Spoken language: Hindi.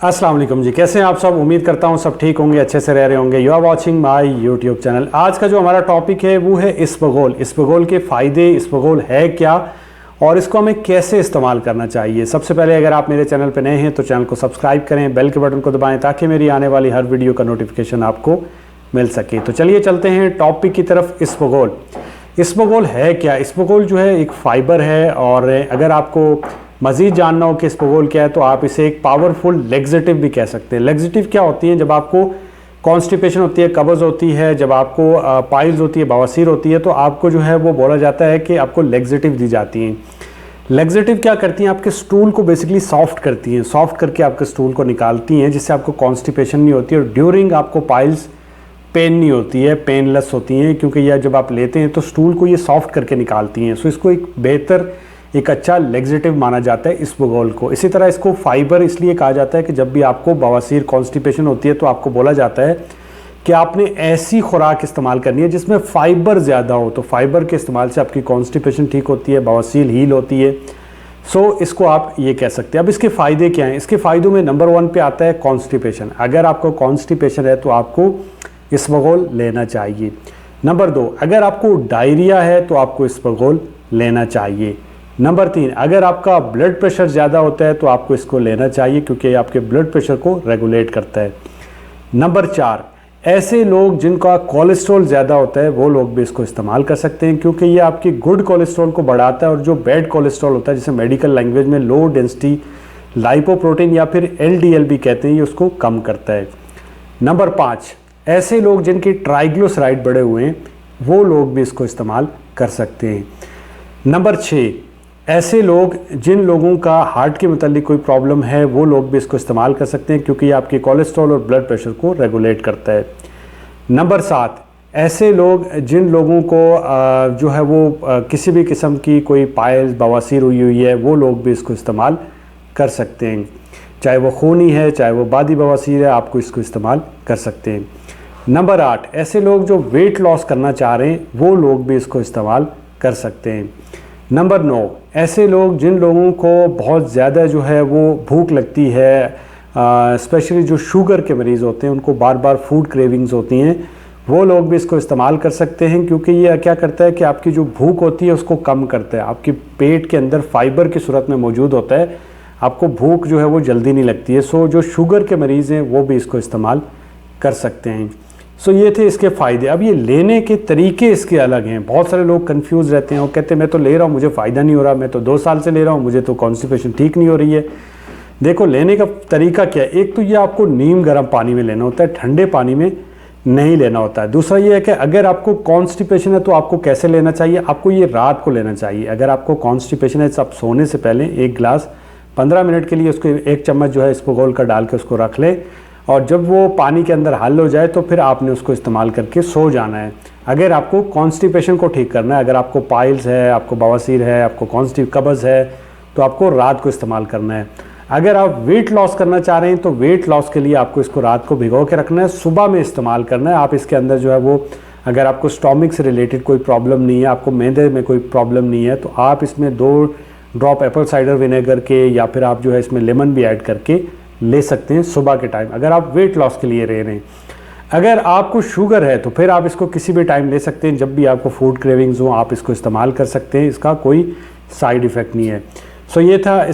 अस्सलाम वालेकुम जी, कैसे हैं आप सब। उम्मीद करता हूँ सब ठीक होंगे, अच्छे से रह रहे होंगे। You are watching my YouTube channel. आज का जो हमारा टॉपिक है वो है इसबगोल। इसबगोल के फ़ायदे, इसबगोल है क्या और इसको हमें कैसे इस्तेमाल करना चाहिए। सबसे पहले अगर आप मेरे चैनल पर नए हैं तो चैनल को सब्सक्राइब करें, बेल के बटन को दबाएँ ताकि मेरी आने वाली हर वीडियो का नोटिफिकेशन आपको मिल सके। तो चलिए चलते हैं टॉपिक की तरफ। इसबगोल, इसबगोल है क्या। इसबगोल जो है एक फ़ाइबर है और अगर आपको मज़ीद जानना हो कि इसबगोल क्या है तो आप इसे एक पावरफुल लेग्जेटिव भी कह सकते हैं। लेग्जेटिव क्या होती है, जब आपको कॉन्स्टिपेशन होती है, कब्ज़ होती है, जब आपको पाइल्स होती है, बवासीर होती है, तो आपको जो है वो बोला जाता है कि आपको लेग्जेटिव दी जाती हैं। लेग्जेटिव क्या करती हैं, आपके स्टूल को बेसिकली सॉफ्ट करती हैं, सॉफ्ट करके आपके स्टूल को निकालती हैं, जिससे आपको कॉन्स्टिपेशन नहीं होती और ड्यूरिंग आपको पाइल्स पेन नहीं होती है, पेनलेस होती हैं, क्योंकि यह जब आप लेते हैं तो स्टूल को ये सॉफ्ट करके निकालती हैं। सो इसको एक बेहतर, एक अच्छा लेग्जेटिव माना जाता है इसबगोल को। इसी तरह इसको फाइबर इसलिए कहा जाता है कि जब भी आपको बवासीर, कॉन्स्टिपेशन होती है तो आपको बोला जाता है कि आपने ऐसी खुराक इस्तेमाल करनी है जिसमें फ़ाइबर ज़्यादा हो। तो फाइबर के इस्तेमाल से आपकी कॉन्स्टिपेशन ठीक होती है, बवासीर हील होती है। सो इसको आप ये कह सकते हैं। अब इसके फ़ायदे क्या हैं। इसके फ़ायदों में नंबर 1 पे आता है कॉन्स्टिपेशन। अगर आपको कॉन्स्टिपेशन है तो आपको इसबगोल लेना चाहिए। नंबर 2, अगर आपको डायरिया है तो आपको इसबगोल लेना चाहिए। नंबर 3, अगर आपका ब्लड प्रेशर ज़्यादा होता है तो आपको इसको लेना चाहिए, क्योंकि आपके ब्लड प्रेशर को रेगुलेट करता है। नंबर 4, ऐसे लोग जिनका कोलेस्ट्रॉल ज़्यादा होता है वो लोग भी इसको इस्तेमाल कर सकते हैं, क्योंकि ये आपकी गुड कोलेस्ट्रॉल को बढ़ाता है और जो बैड कोलेस्ट्रॉल होता है, जिसे मेडिकल लैंग्वेज में लो डेंसिटी लाइपोप्रोटीन या फिर LDL भी कहते हैं, ये उसको कम करता है। नंबर 5, ऐसे लोग जिनकी ट्राइग्लिसराइड बढ़े हुए हैं वो लोग भी इसको इस्तेमाल कर सकते हैं। नंबर 6, ऐसे लोग जिन लोगों का हार्ट के मुतालिक कोई प्रॉब्लम है वो लोग भी इसको इस्तेमाल कर सकते हैं, क्योंकि ये आपके कोलेस्ट्रॉल और ब्लड प्रेशर को रेगुलेट करता है। नंबर 7, ऐसे लोग जिन लोगों को जो है वो किसी भी किस्म की कोई पाइल्स, बवासीर हुई है वो लोग भी इसको इस्तेमाल कर सकते हैं। चाहे वो खूनी है, चाहे वो बादी बवासीर है, आपको इसको इस्तेमाल कर सकते हैं। नंबर 8, ऐसे लोग जो वेट लॉस करना चाह रहे हैं वो लोग भी इसको इस्तेमाल कर सकते हैं। नंबर 9, ऐसे लोग जिन लोगों को बहुत ज़्यादा जो है वो भूख लगती है, स्पेशली जो शुगर के मरीज़ होते हैं, उनको बार बार फूड क्रेविंग्स होती हैं, वो लोग भी इसको इस्तेमाल कर सकते हैं, क्योंकि ये क्या करता है कि आपकी जो भूख होती है उसको कम करता है। आपकी पेट के अंदर फाइबर की सूरत में मौजूद होता है, आपको भूख जो है वो जल्दी नहीं लगती है। सो जो शुगर के मरीज़ हैं वो भी इसको इस्तेमाल कर सकते हैं। सो ये थे इसके फ़ायदे। अब ये लेने के तरीके इसके अलग हैं। बहुत सारे लोग कंफ्यूज रहते हैं, वो कहते हैं मैं तो ले रहा हूँ, मुझे फ़ायदा नहीं हो रहा, मैं तो 2 साल से ले रहा हूँ, मुझे तो कॉन्स्टिपेशन ठीक नहीं हो रही है। देखो, लेने का तरीका क्या है। एक तो ये आपको नीम गर्म पानी में लेना होता है, ठंडे पानी में नहीं लेना होता है। दूसरा ये है कि अगर आपको कॉन्स्टिपेशन है तो आपको कैसे लेना चाहिए, आपको ये रात को लेना चाहिए। अगर आपको कॉन्स्टिपेशन है तो आप सोने से पहले 1 गिलास 15 मिनट के लिए उसको 1 चम्मच जो है इसबगोल का डाल के उसको रख लें, और जब वो पानी के अंदर हल हो जाए तो फिर आपने उसको इस्तेमाल करके सो जाना है। अगर आपको कॉन्स्टिपेशन को ठीक करना है, अगर आपको पाइल्स है, आपको बवासीर है, आपको कब्ज़ है, तो आपको रात को इस्तेमाल करना है। अगर आप वेट लॉस करना चाह रहे हैं तो वेट लॉस के लिए आपको इसको रात को भिगो के रखना है, सुबह में इस्तेमाल करना है। आप इसके अंदर जो है वो, अगर आपको स्टोमिक से रिलेटेड कोई प्रॉब्लम नहीं है, आपको मैदे में कोई प्रॉब्लम नहीं है, तो आप इसमें 2 ड्रॉप एप्पल साइडर विनेगर के, या फिर आप जो है इसमें लेमन भी ऐड करके ले सकते हैं सुबह के टाइम, अगर आप वेट लॉस के लिए ले रहे हैं। अगर आपको शुगर है तो फिर आप इसको किसी भी टाइम ले सकते हैं, जब भी आपको फूड क्रेविंग्स हो आप इसको इस्तेमाल कर सकते हैं, इसका कोई साइड इफ़ेक्ट नहीं है। सो ये था